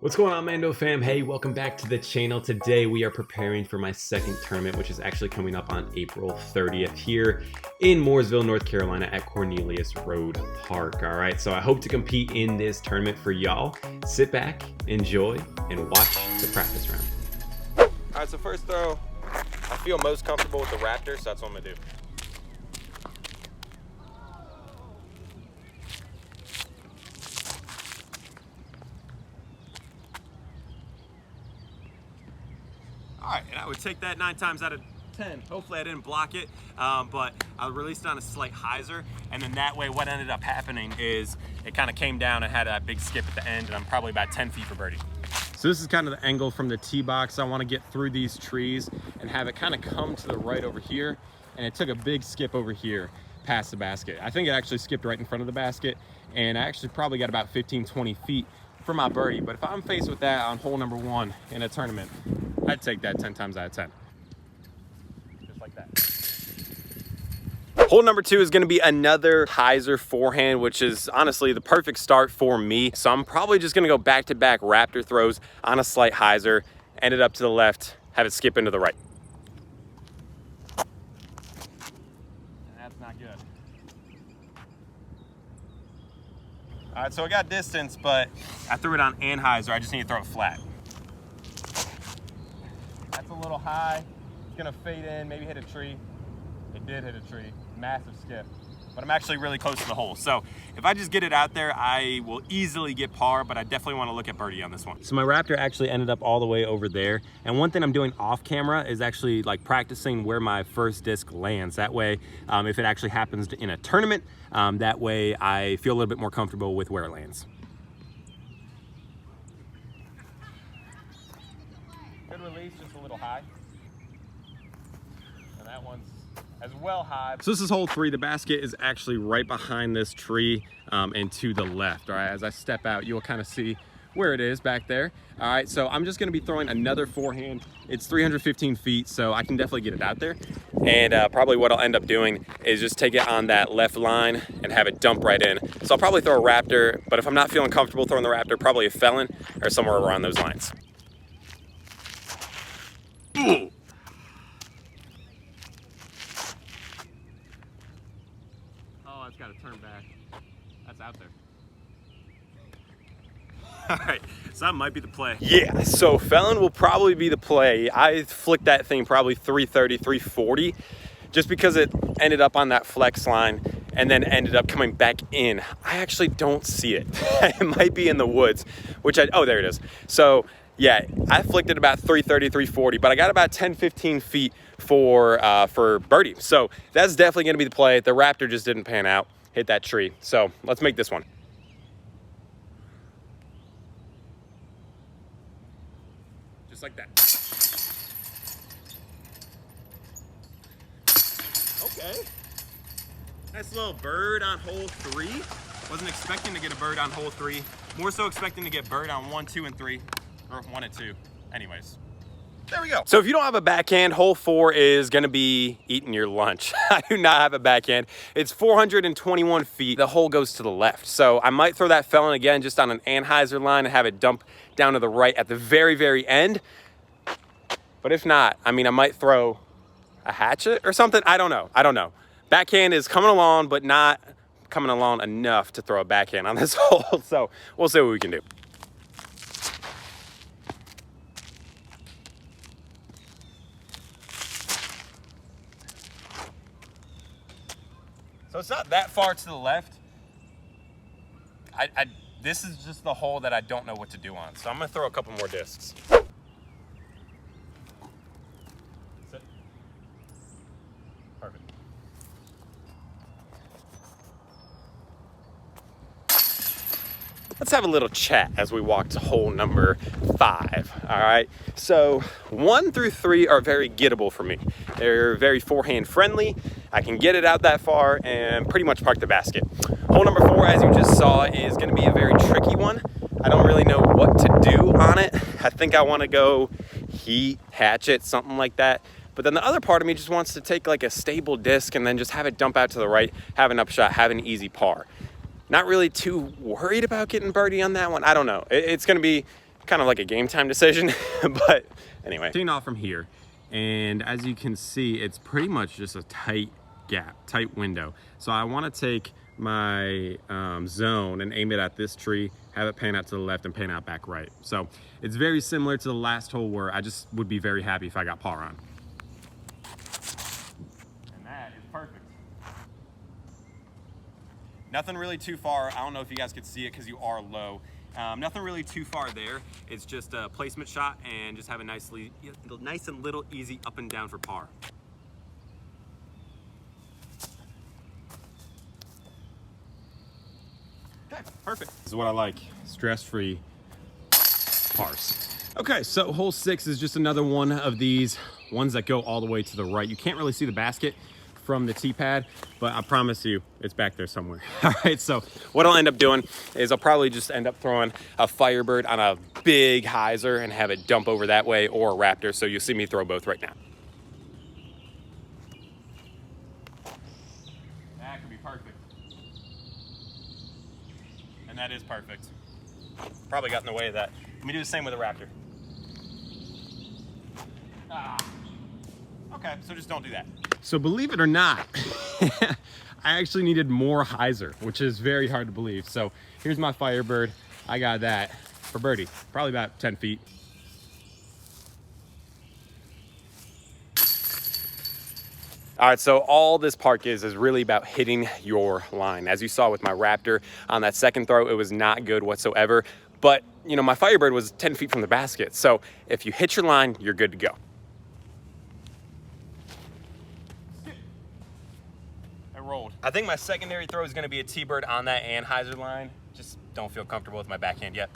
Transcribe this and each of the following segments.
What's going on, Mando fam? Hey, welcome back to the channel. Today we are preparing for my second tournament, which is actually coming up on April 30th here in Mooresville, North Carolina at Cornelius Road Park. All right, so I hope to compete in this tournament for y'all. Sit back, enjoy, and watch the practice round. All right, so first throw, I feel most comfortable with the Raptor, so that's what I'm gonna do. All right, and I would take that 9 times out of 10. Hopefully I didn't block it, but I released it on a slight hyzer, and then that way what ended up happening is it kind of came down and had a big skip at the end, and I'm probably about 10 feet for birdie. So this is kind of the angle from the tee box. I want to get through these trees and have it kind of come to the right over here, and it took a big skip over here past the basket. I think it actually skipped right in front of the basket, and I actually probably got about 15-20 feet for my birdie. But if I'm faced with that on hole number 1 in a tournament, I'd take that 10 times out of 10. Just like that. Hole number 2 is going to be another hyzer forehand, which is honestly the perfect start for me. So I'm probably just going to go back-to-back Raptor throws on a slight hyzer, end it up to the left, have it skip into the right. That's not good. All right, so I got distance, but I threw it on anhyzer. I just need to throw it flat. That's a little high. It's gonna fade in, maybe hit a tree. It did hit a tree, massive skip. But I'm actually really close to the hole. So if I just get it out there, I will easily get par, but I definitely wanna look at birdie on this one. So my Raptor actually ended up all the way over there. And one thing I'm doing off camera is actually like practicing where my first disc lands. That way, if it actually happens in a tournament, that way I feel a little bit more comfortable with where it lands. Good release, just a little high. And that one's as well high. So this is hole 3. The basket is actually right behind this tree and to the left. All right, as I step out, you'll kind of see where it is back there. All right, so I'm just gonna be throwing another forehand. It's 315 feet, so I can definitely get it out there. And probably what I'll end up doing is just take it on that left line and have it dump right in. So I'll probably throw a Raptor, but if I'm not feeling comfortable throwing the Raptor, probably a Felon or somewhere around those lines. Ooh. Oh, it's got to turn back. That's out there. All right, so that might be the play. Yeah, so Felon will probably be the play. I flicked that thing probably 330, 340, just because it ended up on that flex line and then ended up coming back in. I actually don't see it. It might be in the woods, oh, there it is. So yeah, I flicked it about 330, 340, but I got about 10, 15 feet for birdie. So that's definitely gonna be the play. The Raptor just didn't pan out, hit that tree. So let's make this one. Just like that. Okay. Nice little bird on hole 3. Wasn't expecting to get a bird on hole 3. More so expecting to get bird on 1, 2, and 3. Or 1 and 2. Anyways, there we go. So if you don't have a backhand, hole 4 is gonna be eating your lunch. I do not have a backhand. It's 421 feet. The hole goes to the left. So I might throw that Felon again just on an anhyzer line and have it dump down to the right at the very, very end. But if not, I mean, I might throw a hatchet or something. I don't know. Backhand is coming along, but not coming along enough to throw a backhand on this hole. So we'll see what we can do. So it's not that far to the left. This is just the hole that I don't know what to do on. So I'm gonna throw a couple more discs. Sit. Perfect. Let's have a little chat as we walk to hole number 5, all right? So 1 through 3 are very gettable for me. They're very forehand friendly. I can get it out that far and pretty much park the basket. Hole number 4, as you just saw, is gonna be a very tricky one. I don't really know what to do on it. I think I wanna go heat, hatchet, something like that. But then the other part of me just wants to take like a stable disc and then just have it dump out to the right, have an upshot, have an easy par. Not really too worried about getting birdie on that one. I don't know. It's going to be kind of like a game time decision. But anyway, taking off from here, and as you can see, it's pretty much just a tight gap, tight window. So I want to take my zone and aim it at this tree, have it pan out to the left and pan out back right. So it's very similar to the last hole where I just would be very happy if I got par on. And that is perfect. Nothing really too far. I don't know if you guys could see it because you are low. Nothing really too far there. It's just a placement shot and just have a nice and little easy up and down for par. Okay, perfect. This is what I like, stress-free pars. Okay, so hole 6 is just another one of these ones that go all the way to the right. You can't really see the basket from the tee pad, but I promise you it's back there somewhere. All right, so what I'll end up doing is I'll probably just end up throwing a Firebird on a big hyzer and have it dump over that way, or a Raptor, so you'll see me throw both right now. That could be perfect. And that is perfect. Probably got in the way of that. Let me do the same with a Raptor. Okay, so just don't do that. So believe it or not, I actually needed more hyzer, which is very hard to believe. So here's my Firebird. I got that for birdie, probably about 10 feet. All right, so all this park is really about hitting your line. As you saw with my Raptor on that second throw, it was not good whatsoever. But, you know, my Firebird was 10 feet from the basket. So if you hit your line, you're good to go. Rolled. I think my secondary throw is going to be a T-bird on that Anheuser line. Just don't feel comfortable with my backhand yet.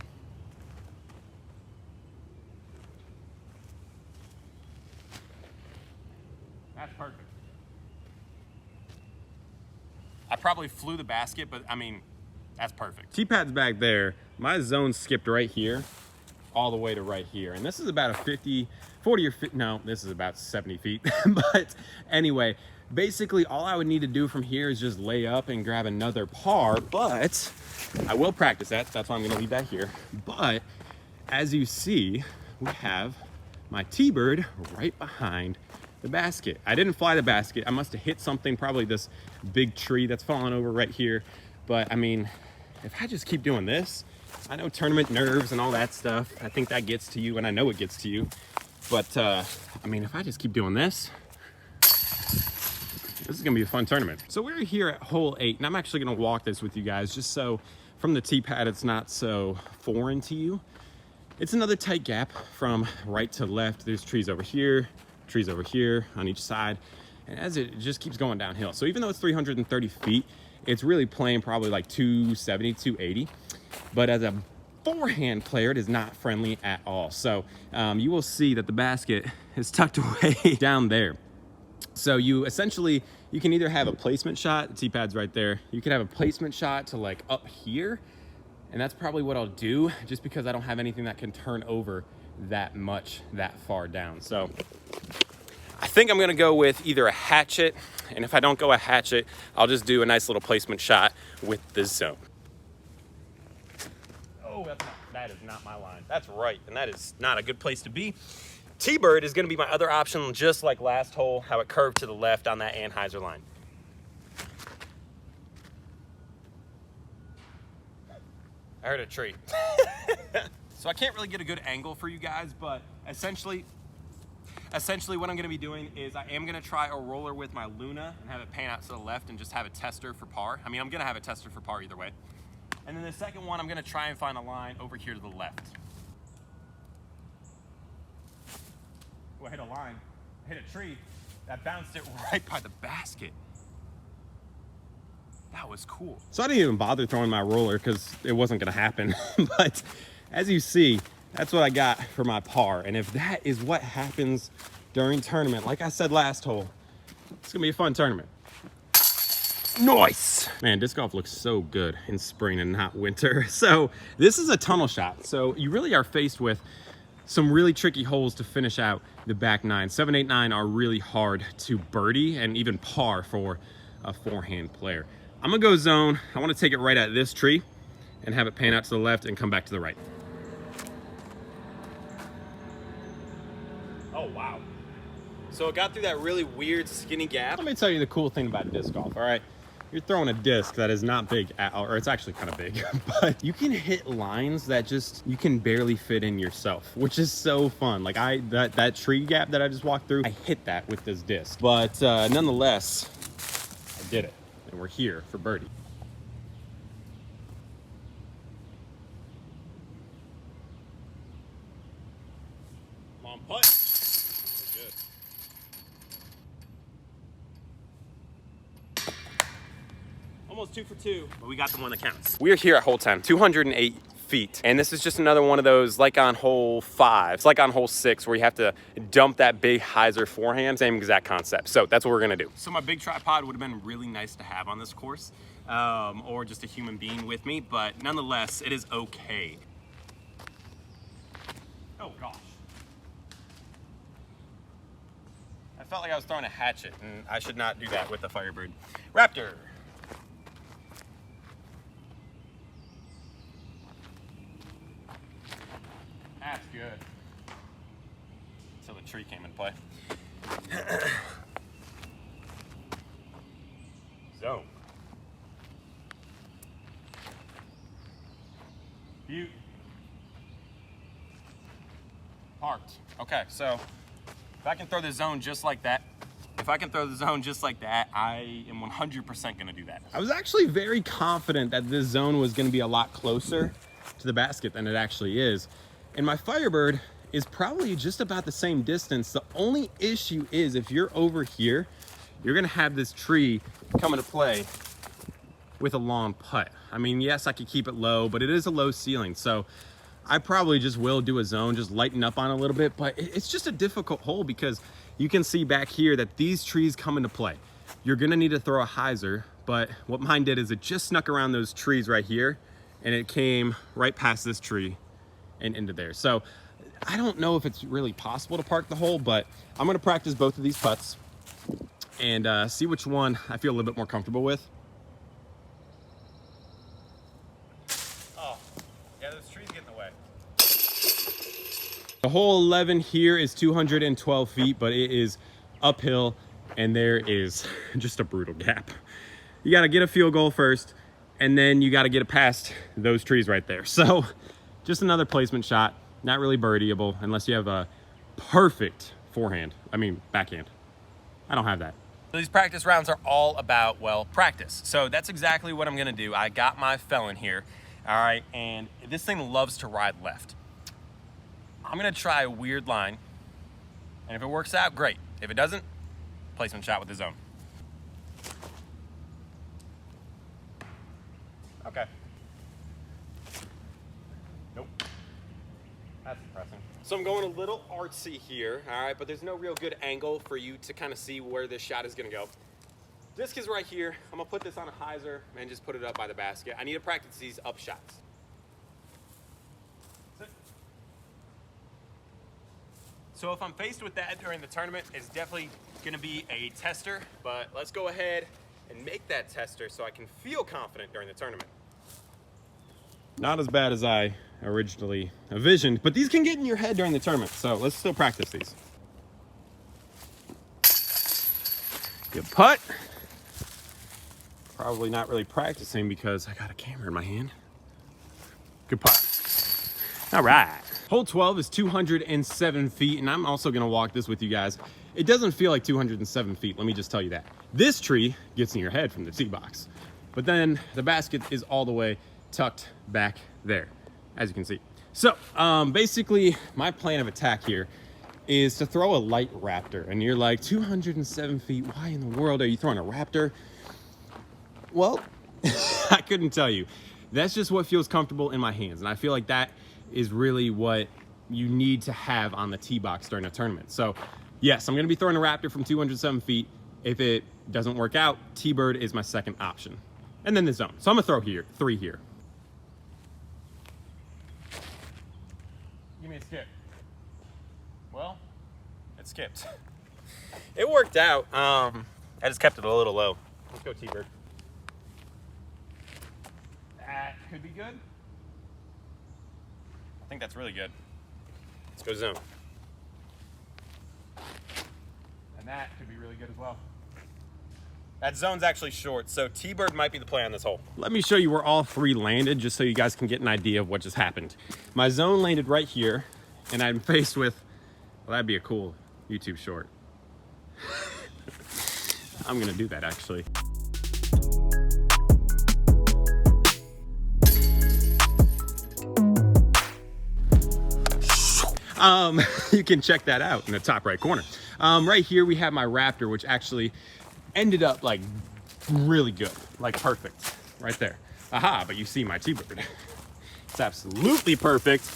That's perfect. I probably flew the basket, but I mean, that's perfect. T-pad's back there. My zone skipped right here, all the way to right here. And this is about a 40 or 50, no, this is about 70 feet. But anyway, basically all I would need to do from here is just lay up and grab another par, but I will practice that. That's why I'm gonna leave that here. But as you see, we have my T-bird right behind the basket. I didn't fly the basket. I must have hit something, probably this big tree that's falling over right here. But I mean, if I just keep doing this, I know tournament nerves and all that stuff, I think that gets to you, and I know it gets to you. But I mean, if I just keep doing this, this is gonna be a fun tournament. So we're here at hole 8, and I'm actually gonna walk this with you guys just so from the tee pad it's not so foreign to you. It's another tight gap from right to left. There's trees over here on each side, and as it just keeps going downhill. So even though it's 330 feet, it's really playing probably like 270, 280. But as a forehand player, it is not friendly at all. So you will see that the basket is tucked away down there. So you can either have a placement shot, the tee pad's right there. You can have a placement shot to like up here, and that's probably what I'll do just because I don't have anything that can turn over that much that far down. So I think I'm gonna go with either a hatchet, and if I don't go a hatchet, I'll just do a nice little placement shot with the zone. Oh, that is not my line. That's right, and that is not a good place to be. T-bird is gonna be my other option, just like last hole, how it curved to the left on that Anheuser line. I heard a tree. So I can't really get a good angle for you guys, but essentially what I'm gonna be doing is I am gonna try a roller with my Luna and have it pan out to the left and just have a tester for par. I mean, I'm gonna have a tester for par either way. And then the second one, I'm gonna try and find a line over here to the left. Well, I hit a line, I hit a tree, that bounced it right by the basket. That was cool. So I didn't even bother throwing my roller because it wasn't gonna happen. But as you see, that's what I got for my par. And if that is what happens during tournament, like I said last hole, it's gonna be a fun tournament. Nice. Man, disc golf looks so good in spring and not winter. So this is a tunnel shot. So you really are faced with some really tricky holes to finish out the back nine. 7, 8, 9 are really hard to birdie and even par for a forehand player. I'm gonna go zone. I wanna take it right at this tree and have it pan out to the left and come back to the right. Oh, wow. So it got through that really weird skinny gap. Let me tell you the cool thing about disc golf, all right? You're throwing a disc that is not big, or it's actually kind of big, but you can hit lines that just, you can barely fit in yourself, which is so fun. Like that tree gap that I just walked through, I hit that with this disc. But nonetheless, I did it, and we're here for birdie. Long putt. Good. Almost 2 for 2, but we got the one that counts. We're here at hole 10, 208 feet. And this is just another one of those, like on hole 5, it's like on hole 6 where you have to dump that big hyzer forehand, same exact concept. So that's what we're gonna do. So my big tripod would have been really nice to have on this course, or just a human being with me, but nonetheless, it is okay. Oh gosh. I felt like I was throwing a hatchet, and I should not do that with the Firebird. Raptor. That's good. So the tree came into play. Zone. Butte. Parked. Okay, so if I can throw the zone just like that, I am 100% gonna do that. I was actually very confident that this zone was gonna be a lot closer to the basket than it actually is. And my Firebird is probably just about the same distance. The only issue is if you're over here, you're gonna have this tree come into play with a long putt. I mean, yes, I could keep it low, but it is a low ceiling. So I probably just will do a zone, just lighten up on it a little bit, but it's just a difficult hole because you can see back here that these trees come into play. You're gonna need to throw a hyzer, but what mine did is it just snuck around those trees right here and it came right past this tree and into there. So I don't know if it's really possible to park the hole, but I'm gonna practice both of these putts and see which one I feel a little bit more comfortable with. Oh, yeah, those trees get in the way. The hole 11 here is 212 feet, but it is uphill and there is just a brutal gap. You gotta get a field goal first and then you gotta get it past those trees right there. So just another placement shot, not really birdieable unless you have a perfect backhand. I don't have that. So these practice rounds are all about, well, practice. So that's exactly what I'm gonna do. I got my felon here, all right, and this thing loves to ride left. I'm gonna try a weird line, and if it works out, great. If it doesn't, placement shot with the zone. Okay. Nope. That's depressing. So I'm going a little artsy here, all right, but there's no real good angle for you to kind of see where this shot is gonna go. Disc is right here. I'm gonna put this on a hyzer and just put it up by the basket. I need to practice these up shots. So if I'm faced with that during the tournament, it's definitely gonna be a tester, but let's go ahead and make that tester so I can feel confident during the tournament. Not as bad as I originally envisioned, but these can get in your head during the tournament, so let's still practice these. Good putt. Probably not really practicing because I got a camera in my hand. Good putt. All right. Hole 12 is 207 feet, and I'm also gonna walk this with you guys. It doesn't feel like 207 feet, let me just tell you that. This tree gets in your head from the tee box, but then the basket is all the way tucked back there, as you can see. So basically, my plan of attack here is to throw a light raptor, and you're like, 207 feet, why in the world are you throwing a raptor? Well, I couldn't tell you. That's just what feels comfortable in my hands, and I feel like that is really what you need to have on the tee box during a tournament. So yes, I'm gonna be throwing a raptor from 207 feet. If it doesn't work out, T-bird is my second option. And then the zone. So I'm gonna throw three here. Give me a skip. Well, it skipped. It worked out. I just kept it a little low. Let's go T-bird. That could be good. I think that's really good. Let's go zone. And that could be really good as well. That zone's actually short, so T-bird might be the play on this hole. Let me show you where all three landed, just so you guys can get an idea of what just happened. My zone landed right here, and I'm faced with, well, that'd be a cool YouTube short. I'm gonna do that actually. You can check that out in the top right corner. Right here we have my Raptor, which actually ended up like really good, like perfect right there. Aha, but you see my T-bird. It's absolutely perfect.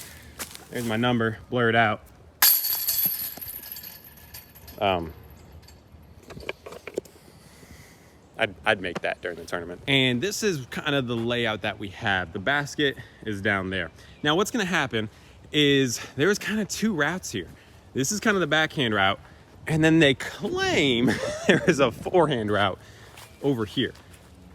There's my number blurred out. I'd make that during the tournament. And this is kind of the layout that we have. The basket is down there. Now what's gonna happen is there's kind of two routes here. This is kind of the backhand route, and then they claim there is a forehand route over here.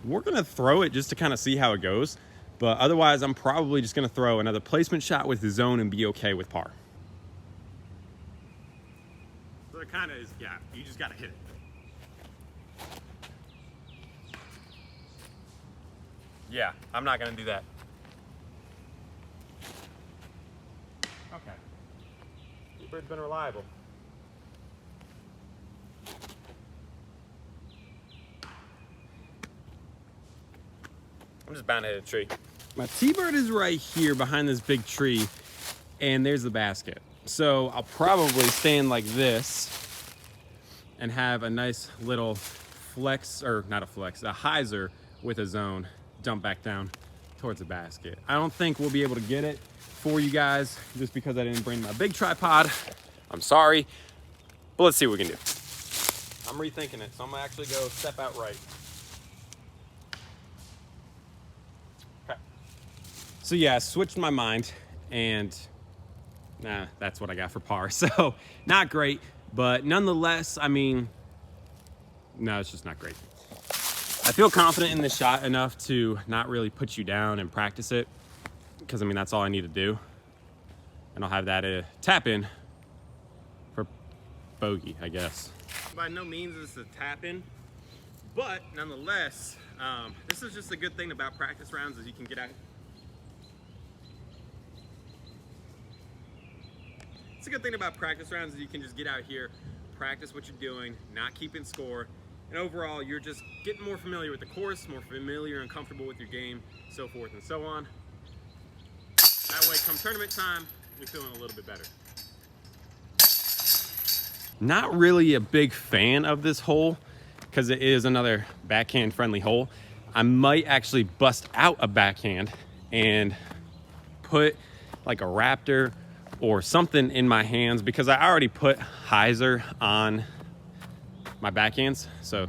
We're gonna throw it just to kind of see how it goes, but otherwise I'm probably just gonna throw another placement shot with the zone and be okay with par. So it kind of is, yeah, you just gotta hit it. Yeah, I'm not gonna do that. Okay. T-bird's been reliable. I'm just bound to hit a tree. My T-bird is right here behind this big tree, and there's the basket. So I'll probably stand like this and have a nice little flex, or not a flex, a hyzer with a zone dump back down towards the basket. I don't think we'll be able to get it for you guys just because I didn't bring my big tripod. I'm sorry, but let's see what we can do. I'm rethinking it, so I'm gonna actually go step out right. Okay. So yeah, I switched my mind, and nah, that's what I got for par. So not great, but nonetheless, I mean, no, it's just not great. I feel confident in this shot enough to not really put you down and practice it, because I mean, that's all I need to do. And I'll have that tap in for bogey, I guess. By no means is this a tap in, but nonetheless, this is just a good thing about practice rounds is you can get out. It's a good thing about practice rounds is you can just get out here, practice what you're doing, not keeping score, and overall you're just getting more familiar with the course, more familiar and comfortable with your game, so forth and so on. That way come tournament time, you're feeling a little bit better. Not really a big fan of this hole because it is another backhand friendly hole. I might actually bust out a backhand and put like a Raptor or something in my hands, because I already put hyzer on my backhands. So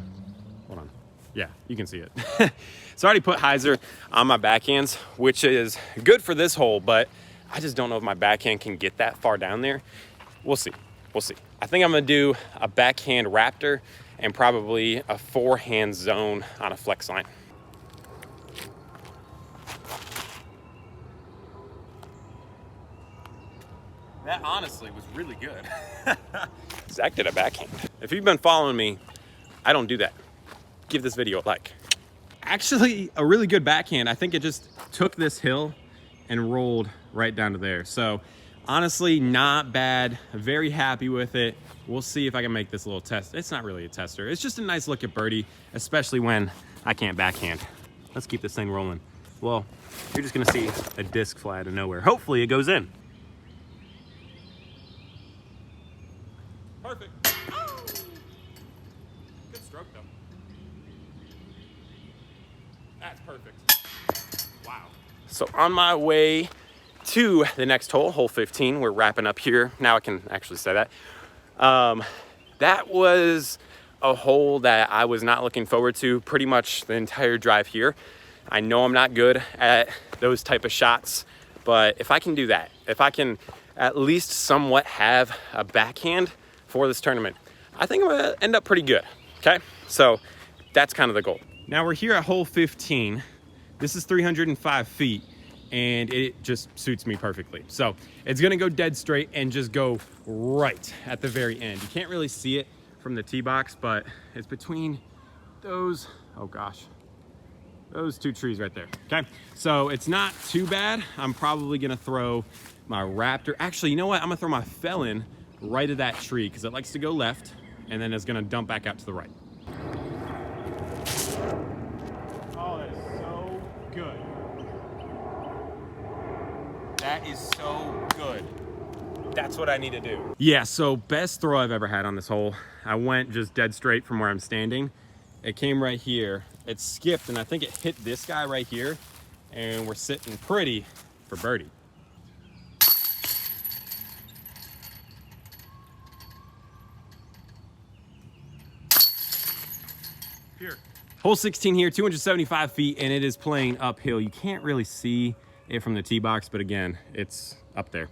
hold on, yeah, you can see it. So I already put hyzer on my backhands, which is good for this hole, but I just don't know if my backhand can get that far down there. We'll see, we'll see. I think I'm gonna do a backhand Raptor and probably a forehand zone on a flex line. That honestly was really good. Zach did a backhand. If you've been following me, I don't do that. Give this video a like. Actually, a really good backhand. I think it just took this hill and rolled right down to there. So honestly, not bad. Very happy with it. We'll see if I can make this a little test. It's not really a tester. It's just a nice look at birdie, especially when I can't backhand. Let's keep this thing rolling. Well, you're just gonna see a disc fly out of nowhere. Hopefully it goes in. Perfect. Oh! Good stroke though. That's perfect. Wow. So on my way to the next hole, hole 15, we're wrapping up here. Now I can actually say that. That was a hole that I was not looking forward to pretty much the entire drive here. I know I'm not good at those type of shots, but if I can do that, if I can at least somewhat have a backhand for this tournament, I think I'm gonna end up pretty good, okay? So that's kind of the goal. Now we're here at hole 15. This is 305 feet, and it just suits me perfectly. So it's gonna go dead straight and just go right at the very end. You can't really see it from the tee box, but it's between those, oh gosh, those two trees right there. Okay, so it's not too bad. I'm probably gonna throw my Raptor. Actually, you know what? I'm gonna throw my Felon right at that tree because it likes to go left, and then it's gonna dump back out to the right. Oh, that is so good. That is so good. That's what I need to do. Yeah, so best throw I've ever had on this hole. I went just dead straight from where I'm standing. It came right here. It skipped, and I think it hit this guy right here, and we're sitting pretty for birdie. Here. Hole 16 here, 275 feet, and it is playing uphill. You can't really see it from the tee box, but again, it's up there.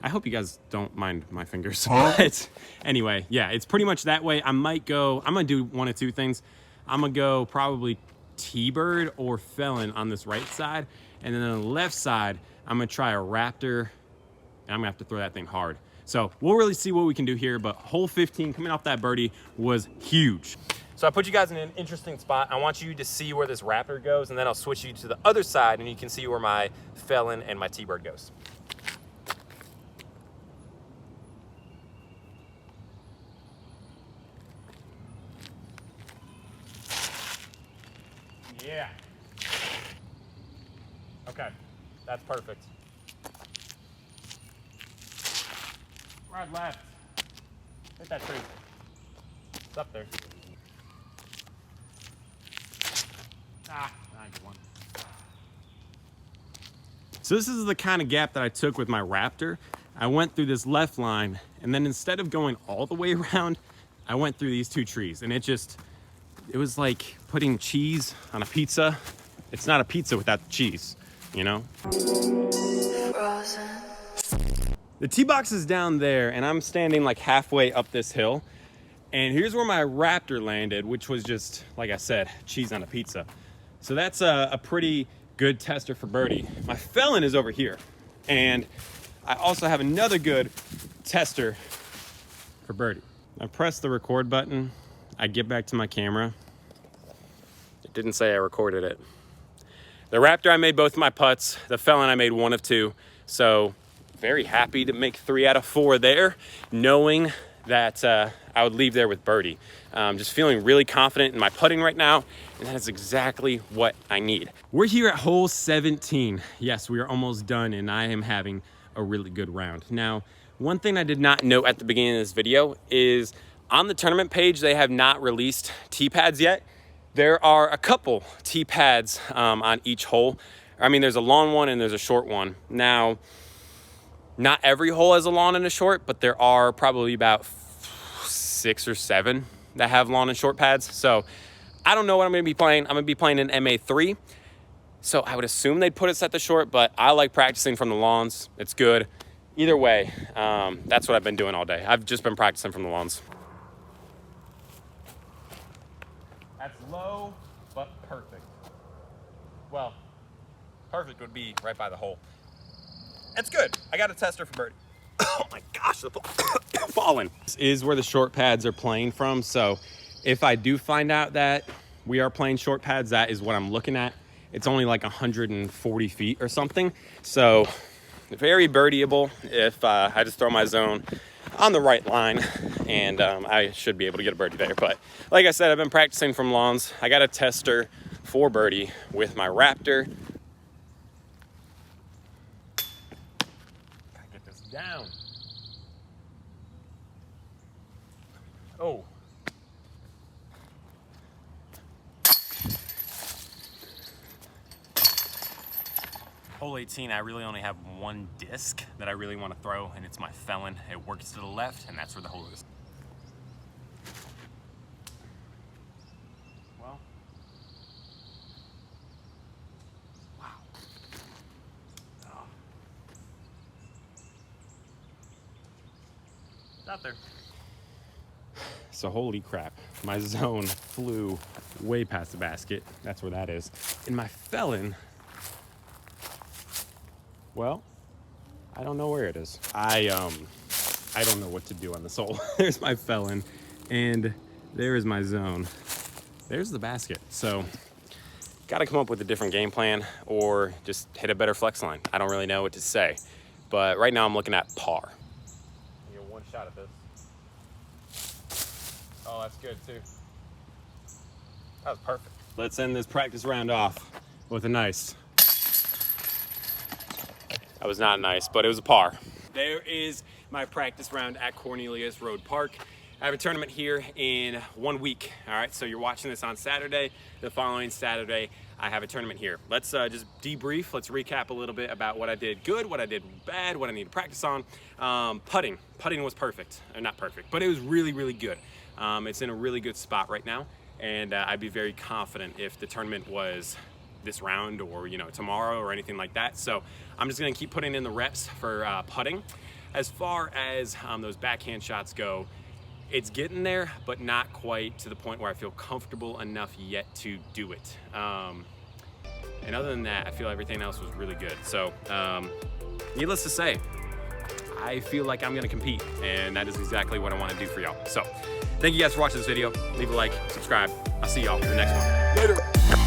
I hope you guys don't mind my fingers. But anyway, yeah, it's pretty much that way. I'm gonna do one of two things. I'm gonna go probably T-bird or Felon on this right side, and then on the left side, I'm gonna try a Raptor, and I'm gonna have to throw that thing hard. So we'll really see what we can do here, but hole 15 coming off that birdie was huge. So I put you guys in an interesting spot. I want you to see where this Raptor goes, and then I'll switch you to the other side, and you can see where my Felon and my T-bird goes. Yeah. Okay, that's perfect. Right, left. Hit that tree. It's up there. Ah, nice one. So this is the kind of gap that I took with my Raptor. I went through this left line, and then instead of going all the way around, I went through these two trees, and it was like putting cheese on a pizza. It's not a pizza without the cheese, you know? The tee box is down there, and I'm standing like halfway up this hill. And here's where my Raptor landed, which was just, like I said, cheese on a pizza. So that's a pretty good tester for birdie. My Felon is over here. And I also have another good tester for birdie. I press the record button. I get back to my camera. It didn't say I recorded it. The Raptor, I made both of my putts. The Felon, I made one of two. So very happy to make 3 out of 4 there, knowing that I would leave there with birdie. Just feeling really confident in my putting right now, and that is exactly what I need. We're here at hole 17. Yes, we are almost done, and I am having a really good round. Now, one thing I did not note at the beginning of this video is on the tournament page, they have not released tee pads yet. There are a couple tee pads on each hole. I mean, there's a long one and there's a short one. Now, not every hole has a long and a short, but there are probably about 6 or 7 that have long and short pads. So I don't know what I'm gonna be playing. I'm gonna be playing an MA3. So I would assume they'd put us at the short, but I like practicing from the lawns. It's good. Either way, that's what I've been doing all day. I've just been practicing from the lawns. That's low, but perfect. Well, perfect would be right by the hole. It's good. I got a tester for birdie. Oh my gosh, the falling. This is where the short pads are playing from. So if I do find out that we are playing short pads, that is what I'm looking at. It's only like 140 feet or something. So very birdieable if I just throw my zone on the right line, and I should be able to get a birdie there. But like I said, I've been practicing from lawns. I got a tester for birdie with my Raptor. Gotta get this down. Oh. Hole 18, I really only have one disc that I really want to throw, and it's my Felon. It works to the left, and that's where the hole is. Well. Wow. Oh. It's out there. So holy crap, my zone flew way past the basket. That's where that is. And my Felon, well, I don't know where it is. I don't know what to do on this hole. There's my Felon. And there is my zone. There's the basket. So gotta come up with a different game plan or just hit a better flex line. I don't really know what to say, but right now I'm looking at par. You get one shot at this. Oh, that's good too. That was perfect. Let's end this practice round off with a nice. That was not nice, but it was a par. There is my practice round at Cornelius Road Park. I have a tournament here in 1 week. All right, so you're watching this on Saturday. The following Saturday, I have a tournament here. Let's just debrief. Let's recap a little bit about what I did good, what I did bad, what I need to practice on. Putting was perfect, or not perfect, but it was really, really good. It's in a really good spot right now, and I'd be very confident if the tournament was this round or tomorrow or anything like that. So I'm just gonna keep putting in the reps for putting. As far as those backhand shots go, it's getting there, but not quite to the point where I feel comfortable enough yet to do it. And other than that, I feel everything else was really good. So needless to say, I feel like I'm gonna compete, and that is exactly what I wanna do for y'all. So thank you guys for watching this video. Leave a like, subscribe. I'll see y'all in the next one. Later.